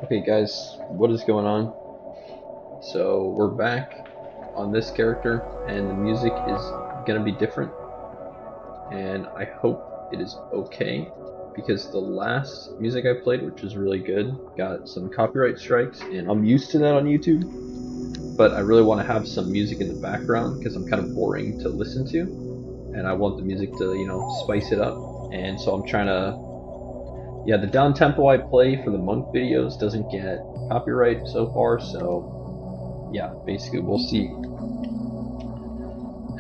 Okay guys, what is going on? So we're back on this character and the music is gonna be different, and I hope it is okay because the last music I played, which was really good, got some copyright strikes, and I'm used to that on YouTube, but I really want to have some music in the background because I'm kind of boring to listen to, and I want the music to, spice it up. And so I'm trying to, yeah, the down tempo I play for the monk videos doesn't get copyright so far, so yeah, basically we'll see.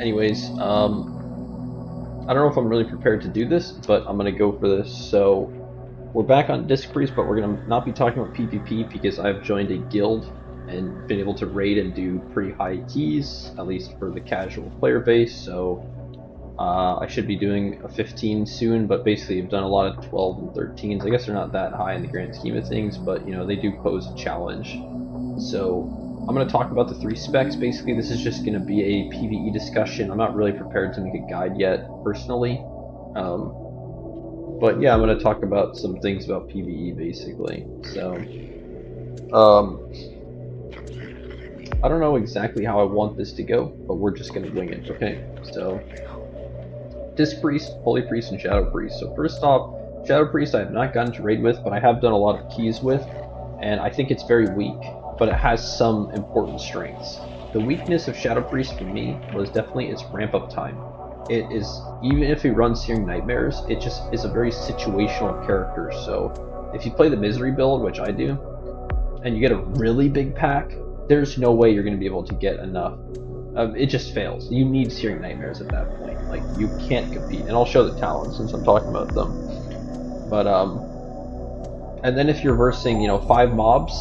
Anyways, I don't know if I'm really prepared to do this, but I'm gonna go for this. So we're back on Disc Priest, but we're gonna not be talking about PvP because I've joined a guild and been able to raid and do pretty high keys, at least for the casual player base. So I should be doing a 15 soon, but basically I've done a lot of 12 and 13s. I guess they're not that high in the grand scheme of things, but they do pose a challenge. So I'm going to talk about the 3 specs. Basically, this is just going to be a PvE discussion. I'm not really prepared to make a guide yet, personally. But yeah, I'm going to talk about some things about PvE, basically. So, I don't know exactly how I want this to go, but we're just going to wing it, okay? So, Disc Priest, Holy Priest, and Shadow Priest. So first off, Shadow Priest I have not gotten to raid with, but I have done a lot of keys with, and I think it's very weak, but it has some important strengths. The weakness of Shadow Priest for me was definitely its ramp up time. It is, even if he runs Searing Nightmares, it just is a very situational character. So if you play the Misery build, which I do, and you get a really big pack, there's no way you're going to be able to get enough. It just fails. You need Searing Nightmares at that point. Like, you can't compete. And I'll show the talents since I'm talking about them. But, and then if you're versing, 5 mobs,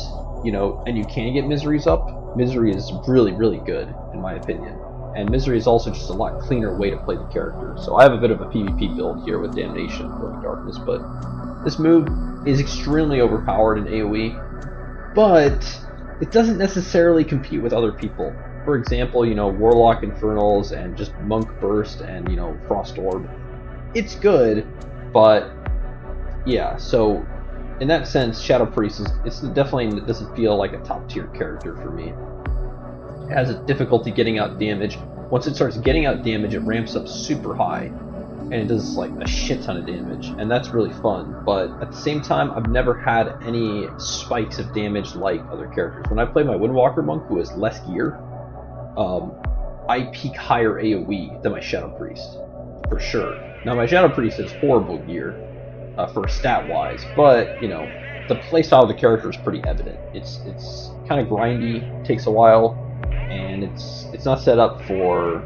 and you can get Miseries up, Misery is really, really good, in my opinion. And Misery is also just a lot cleaner way to play the character. So I have a bit of a PvP build here with Damnation, Growing Darkness, but this move is extremely overpowered in AoE, but it doesn't necessarily compete with other people. For example, Warlock Infernals and just Monk Burst and, Frost Orb. It's good, but yeah, so in that sense, Shadow Priest it's definitely doesn't feel like a top tier character for me. It has a difficulty getting out damage. Once it starts getting out damage, it ramps up super high, and it does like a shit ton of damage, and that's really fun. But at the same time, I've never had any spikes of damage like other characters. When I play my Windwalker Monk, who has less gear, I peak higher AoE than my Shadow Priest, for sure. Now my Shadow Priest has horrible gear for stat-wise, but the playstyle of the character is pretty evident. It's kind of grindy, takes a while, and it's not set up for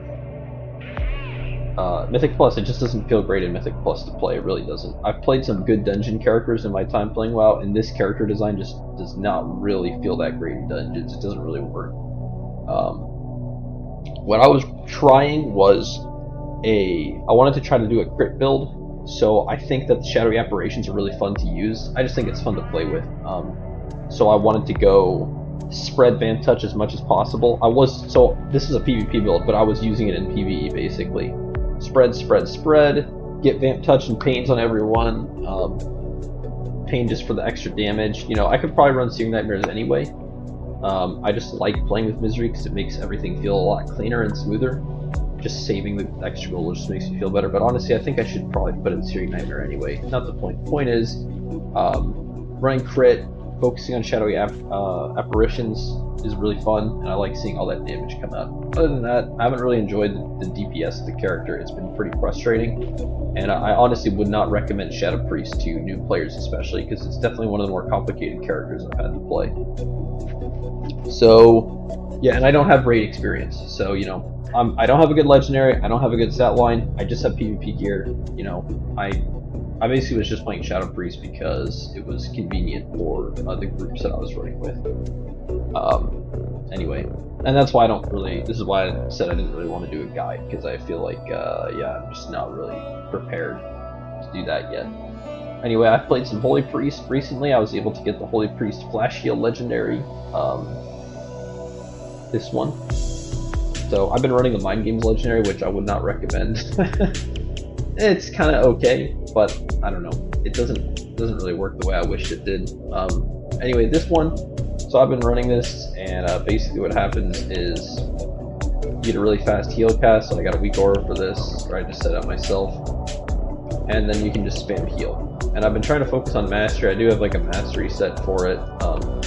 Mythic Plus. It just doesn't feel great in Mythic Plus to play. It really doesn't. I've played some good dungeon characters in my time playing WoW, and this character design just does not really feel that great in dungeons. It doesn't really work. What I was trying was I wanted to try to do a crit build, so I think that the Shadowy Apparitions are really fun to use. I just think it's fun to play with. So I wanted to go spread Vamp Touch as much as possible. So this is a PvP build, but I was using it in PvE basically. Spread, spread, spread, get Vamp Touch and Pains on everyone. Pain just for the extra damage. I could probably run Searing Nightmares anyway. I just like playing with Misery because it makes everything feel a lot cleaner and smoother. Just saving the extra gold just makes me feel better, but honestly I think I should probably put in Searing Nightmare anyway. Not the point. The point is, running crit, focusing on Shadowy Apparitions is really fun, and I like seeing all that damage come out. Other than that, I haven't really enjoyed the DPS of the character. It's been pretty frustrating, and I honestly would not recommend Shadow Priest to new players especially, because it's definitely one of the more complicated characters I've had to play. So, yeah, and I don't have raid experience, so, I don't have a good legendary, I don't have a good stat line, I just have PvP gear. I basically was just playing Shadow Priest because it was convenient for the groups that I was running with. Anyway, and that's why this is why I said I didn't really want to do a guide, because I feel like, yeah, I'm just not really prepared to do that yet. Anyway, I've played some Holy Priest recently. I was able to get the Holy Priest Flash Heal Legendary, this one. So I've been running the Mind Games Legendary, which I would not recommend. It's kind of okay, but I don't know. It doesn't really work the way I wished it did. Anyway, this one, so I've been running this, and basically what happens is you get a really fast heal cast, so I got a weak aura for this, or I just set up myself, and then you can just spam heal. And I've been trying to focus on mastery. I do have like a mastery set for it,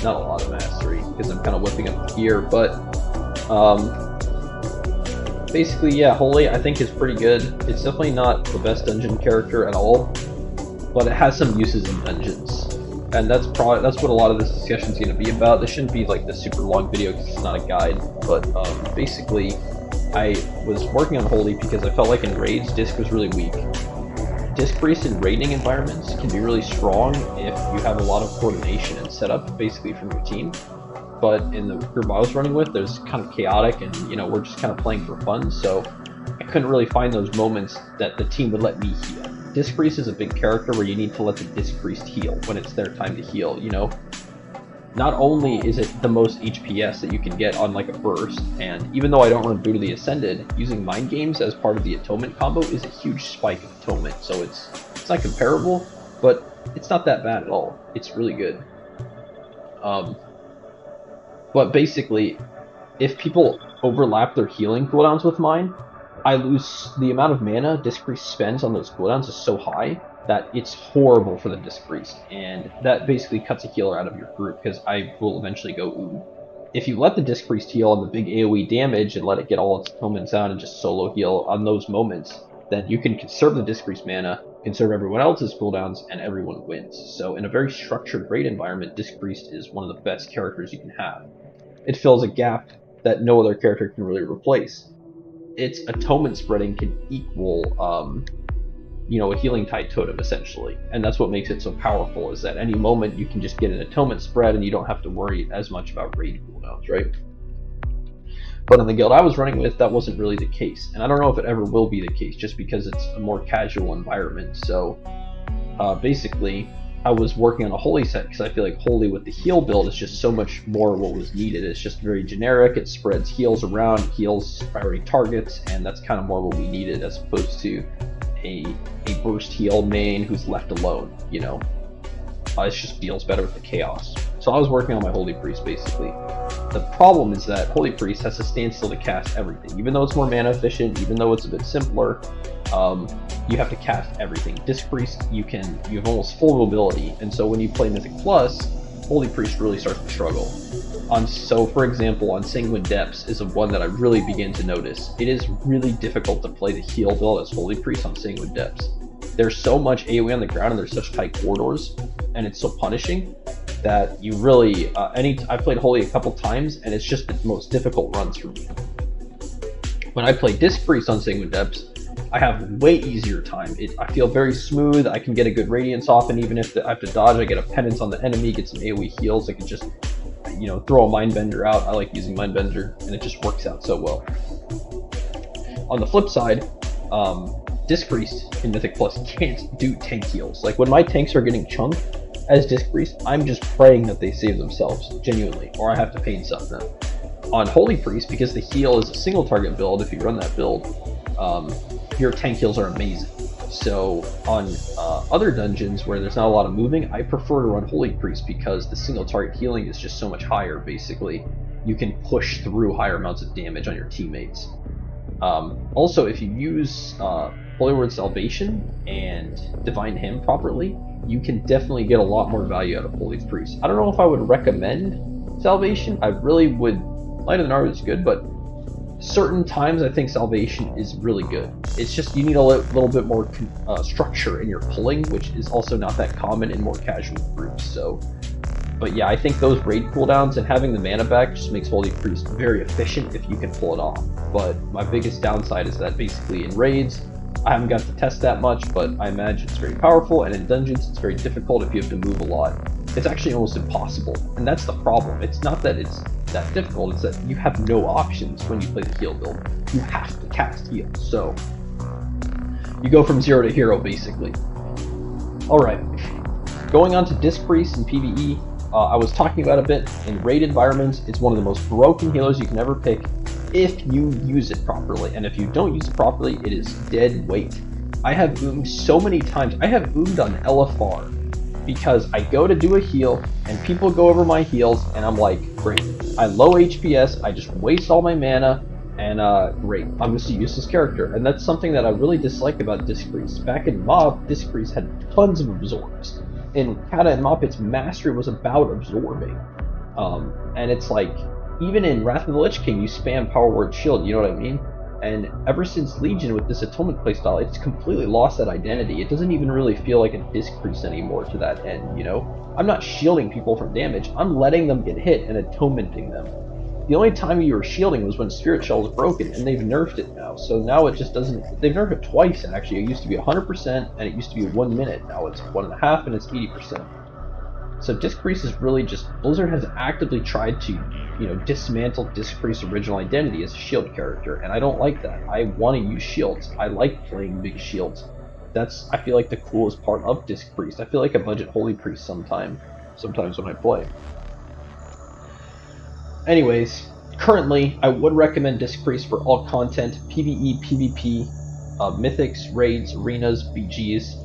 not a lot of mastery, because I'm kind of whipping up the gear, but basically, yeah, Holy I think is pretty good. It's definitely not the best dungeon character at all, but it has some uses in dungeons. And that's what a lot of this discussion is going to be about. This shouldn't be like the super long video because it's not a guide, but basically I was working on Holy because I felt like in raids, Disc was really weak. Disc Priest in raiding environments can be really strong if you have a lot of coordination and setup basically from your team. But in the group I was running with, there's kind of chaotic and, you know, we're just kind of playing for fun, so I couldn't really find those moments that the team would let me heal. Disc Priest is a big character where you need to let the Disc Priest heal when it's their time to heal, you know? Not only is it the most HPS that you can get on like a burst, and even though I don't run Brutally Ascended, using Mind Games as part of the Atonement combo is a huge spike of Atonement, so it's not comparable, but it's not that bad at all. It's really good. But basically, if people overlap their healing cooldowns with mine, I lose the amount of mana Disc Priest spends on those cooldowns is so high that it's horrible for the Disc Priest, and that basically cuts a healer out of your group, because I will eventually go ooh. If you let the Disc Priest heal on the big AoE damage and let it get all its atonements out and just solo heal on those moments, then you can conserve the Disc Priest mana, conserve everyone else's cooldowns, and everyone wins. So in a very structured raid environment, Disc Priest is one of the best characters you can have. It fills a gap that no other character can really replace. Its atonement spreading can equal, you know, a healing tide totem essentially, and that's what makes it so powerful. Is that any moment you can just get an atonement spread, and you don't have to worry as much about raid cooldowns, right? But in the guild I was running with, that wasn't really the case, and I don't know if it ever will be the case, just because it's a more casual environment. So basically, I was working on a Holy set because I feel like Holy with the heal build is just so much more what was needed. It's just very generic, it spreads heals around, heals priority targets, and that's kind of more what we needed as opposed to a burst heal main who's left alone, you know. It just feels better with the chaos. So I was working on my Holy Priest basically. The problem is that Holy Priest has to stand still to cast everything. Even though it's more mana efficient, even though it's a bit simpler, you have to cast everything. Disc Priest, you have almost full mobility, and so when you play Mythic Plus, Holy Priest really starts to struggle. So for example, on Sanguine Depths is one that I really begin to notice. It is really difficult to play the heal build as Holy Priest on Sanguine Depths. There's so much AoE on the ground and there's such tight corridors, and it's so punishing that you really, I played Holy a couple times, and it's just the most difficult runs for me. When I play Disc Priest on Sanguine Depths, I have way easier time. I feel very smooth, I can get a good radiance off, and even if I have to dodge, I get a penance on the enemy, get some AoE heals, I can just, you know, throw a Mindbender out. I like using Mindbender, and it just works out so well. On the flip side, Disc Priest in Mythic Plus can't do tank heals. Like when my tanks are getting chunked as Disc Priest, I'm just praying that they save themselves, genuinely, or I have to pain suck them. On Holy Priest, because the heal is a single target build, if you run that build, your tank heals are amazing. So on other dungeons where there's not a lot of moving, I prefer to run Holy Priest because the single target healing is just so much higher, basically. You can push through higher amounts of damage on your teammates. Also, if you use Holy Word Salvation and Divine Hymn properly, you can definitely get a lot more value out of Holy Priest. I don't know if I would recommend Salvation. I really would. Light of the Nard is good, but certain times I think Salvation is really good. It's just you need a little bit more structure in your pulling, which is also not that common in more casual groups. So, but yeah, I think those raid cooldowns and having the mana back just makes Holy Priest very efficient if you can pull it off. But my biggest downside is that basically in raids, I haven't got to test that much, but I imagine it's very powerful, and in dungeons it's very difficult if you have to move a lot. It's actually almost impossible, and that's the problem. It's not that it's that difficult, it's that you have no options when you play the heal build. You have to cast heal, so you go from 0 to hero basically. Alright, going on to Disc Priest and PvE, I was talking about a bit. In raid environments, it's one of the most broken healers you can ever pick if you use it properly, and if you don't use it properly, it is dead weight. I have oomed so many times. I have oomed on LFR because I go to do a heal and people go over my heals and I'm like, great, I low HPS, I just waste all my mana, and great, I'm just a useless character. And that's something that I really dislike about Disc Priest. Back in Mob, Disc Priest had tons of absorbs. In Kata and Mob, its mastery was about absorbing. And it's like, even in Wrath of the Lich King, you spam Power Word Shield, you know what I mean? And ever since Legion with this Atonement playstyle, it's completely lost that identity. It doesn't even really feel like a Disc Priest anymore to that end, you know? I'm not shielding people from damage, I'm letting them get hit and atonementing them. The only time you were shielding was when Spirit Shell was broken, and they've nerfed it now. So now it just doesn't... They've nerfed it twice, actually. It used to be 100%, and it used to be 1 minute. Now it's 1.5, and it's 80%. So Disc Priest is really just... Blizzard has actively tried to, you know, dismantle Disc Priest's original identity as a shield character, and I don't like that. I want to use shields. I like playing big shields. That's, I feel like, the coolest part of Disc Priest. I feel like a budget Holy Priest sometimes when I play. Anyways, currently, I would recommend Disc Priest for all content, PvE, PvP, mythics, raids, arenas, BGs.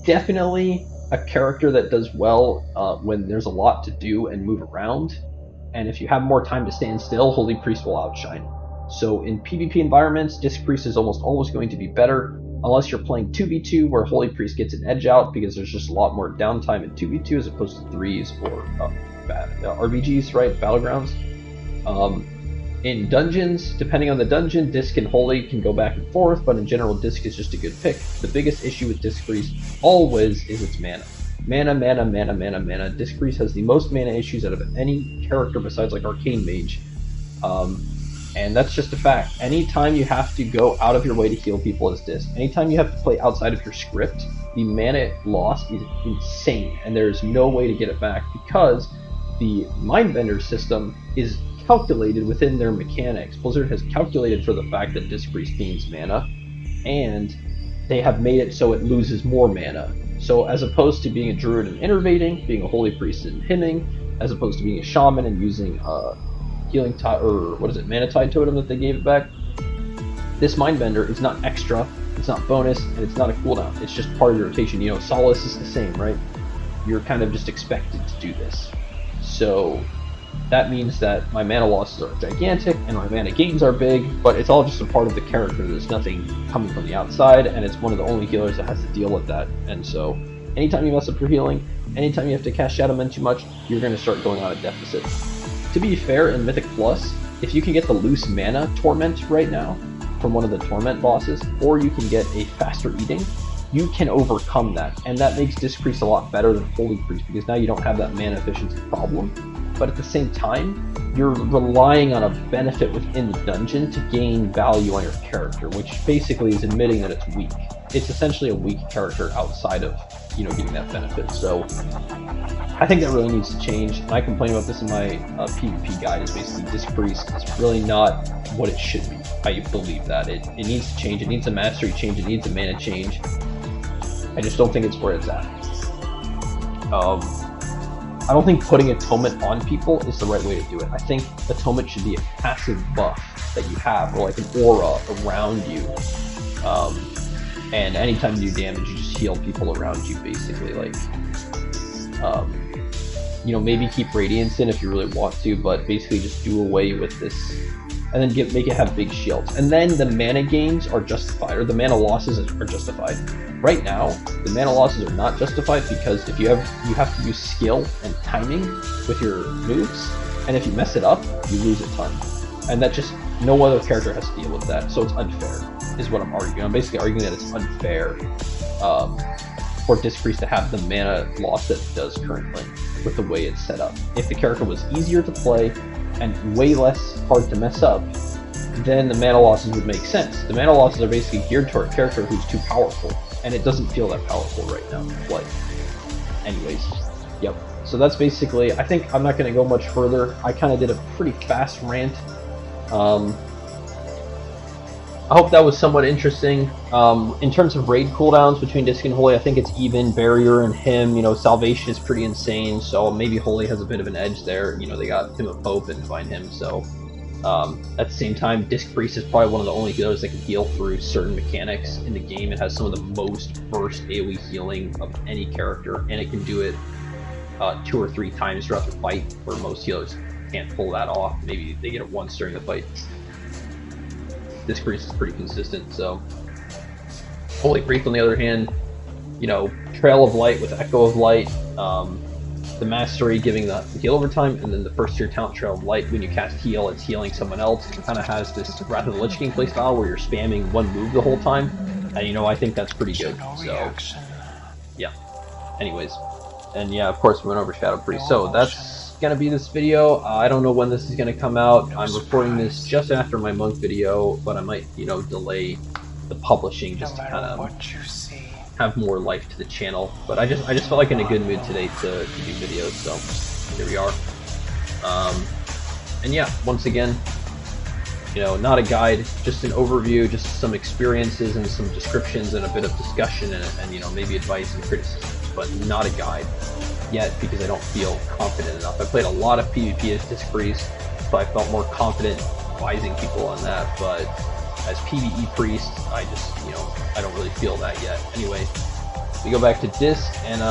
Definitely a character that does well when there's a lot to do and move around. And if you have more time to stand still, Holy Priest will outshine. So in PvP environments, Disc Priest is almost always going to be better, unless you're playing 2v2 where Holy Priest gets an edge out because there's just a lot more downtime in 2v2 as opposed to 3s or RBGs, right? Battlegrounds. In dungeons, depending on the dungeon, Disc and Holy can go back and forth, but in general, Disc is just a good pick. The biggest issue with Disc Priest always is its mana. Mana. Disc Priest has the most mana issues out of any character besides like Arcane Mage. And that's just a fact. Anytime you have to go out of your way to heal people as Disc, anytime you have to play outside of your script, the mana loss is insane, and there's no way to get it back because the Mindbender system is calculated within their mechanics. Blizzard has calculated for the fact that Disc Priest gains mana, and they have made it so it loses more mana. So as opposed to being a druid and innervating, being a Holy Priest and hymning, as opposed to being a shaman and using healing mana tide totem that they gave it back, this Mindbender is not extra, it's not bonus, and it's not a cooldown. It's just part of your rotation. You know, Solace is the same, right? You're kind of just expected to do this. So that means that my mana losses are gigantic and my mana gains are big, but it's all just a part of the character. There's nothing coming from the outside, and it's one of the only healers that has to deal with that. And so anytime you mess up your healing, anytime you have to cast Shadow Men too much, you're going to start going on a deficit. To be fair, in Mythic Plus, if you can get the loose mana Torment right now from one of the Torment bosses, or you can get a faster eating, you can overcome that, and that makes Disc Priest a lot better than Holy Priest, because now you don't have that mana efficiency problem. But at the same time, you're relying on a benefit within the dungeon to gain value on your character, which basically is admitting that it's weak. It's essentially a weak character outside of, you know, getting that benefit. So I think that really needs to change, and I complain about this in my PvP guide, is basically Disc Priest is really not what it should be. I believe that. It needs to change, it needs a mastery change, it needs a mana change. I just don't think it's where it's at. I don't think putting Atonement on people is the right way to do it. I think Atonement should be a passive buff that you have, or like an aura around you. And anytime you do damage, you just heal people around you, basically. Like, you know, maybe keep Radiance in if you really want to, but basically just do away with this, and then make it have big shields. And then the mana gains are justified, or the mana losses are justified. Right now, the mana losses are not justified because if you have to use skill and timing with your moves, and if you mess it up, you lose a ton. And that just, no other character has to deal with that, so it's unfair, is what I'm arguing. I'm basically arguing that it's unfair for Disc Priest to have the mana loss that it does currently with the way it's set up. If the character was easier to play and way less hard to mess up, then the mana losses would make sense. The mana losses are basically geared toward a character who's too powerful, and it doesn't feel that powerful right now to play. Anyways, yep. So that's basically, I think I'm not going to go much further. I kind of did a pretty fast rant. I hope that was somewhat interesting. In terms of raid cooldowns between Disc and Holy, I think it's even. Barrier and him, you know, Salvation is pretty insane, so maybe Holy has a bit of an edge there. You know, they got him a Pope and find him, so At the same time, Disc Priest is probably one of the only healers that can heal through certain mechanics in the game. It has some of the most burst AoE healing of any character, and it can do it 2 or 3 times throughout the fight, where most healers can't pull that off. Maybe they get it once during the fight. Disc Priest is pretty consistent, so... Holy Priest, on the other hand, you know, Trail of Light with Echo of Light, the Mastery giving the heal over time, and then the first tier talent Trail of Light, when you cast heal, it's healing someone else. It kind of has this Wrath of the Lich King playstyle where you're spamming one move the whole time, and you know, I think that's pretty good, so, yeah. Anyways, and yeah, of course we went over Shadow Priest, so that's gonna be this video. I don't know when this is gonna come out. I'm recording this just after my monk video, but I might, you know, delay the publishing just to kind of have more life to the channel. But I just felt like in a good mood today to do videos, so here we are. And yeah, once again, you know, not a guide, just an overview, just some experiences and some descriptions and a bit of discussion and you know, maybe advice and criticism, but not a guide yet because I don't feel confident enough. I played a lot of PvP as Disc Priest, so I felt more confident advising people on that, but as PvE Priest, I just, you know, I don't really feel that yet. Anyway, we go back to Disc, and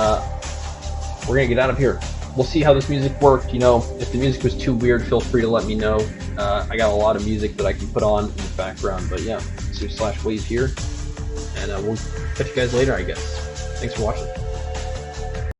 we're gonna get out of here. We'll see how this music worked. You know, if the music was too weird, feel free to let me know. I got a lot of music that I can put on in the background, but yeah, /wave here, and we'll catch you guys later, I guess. Thanks for watching.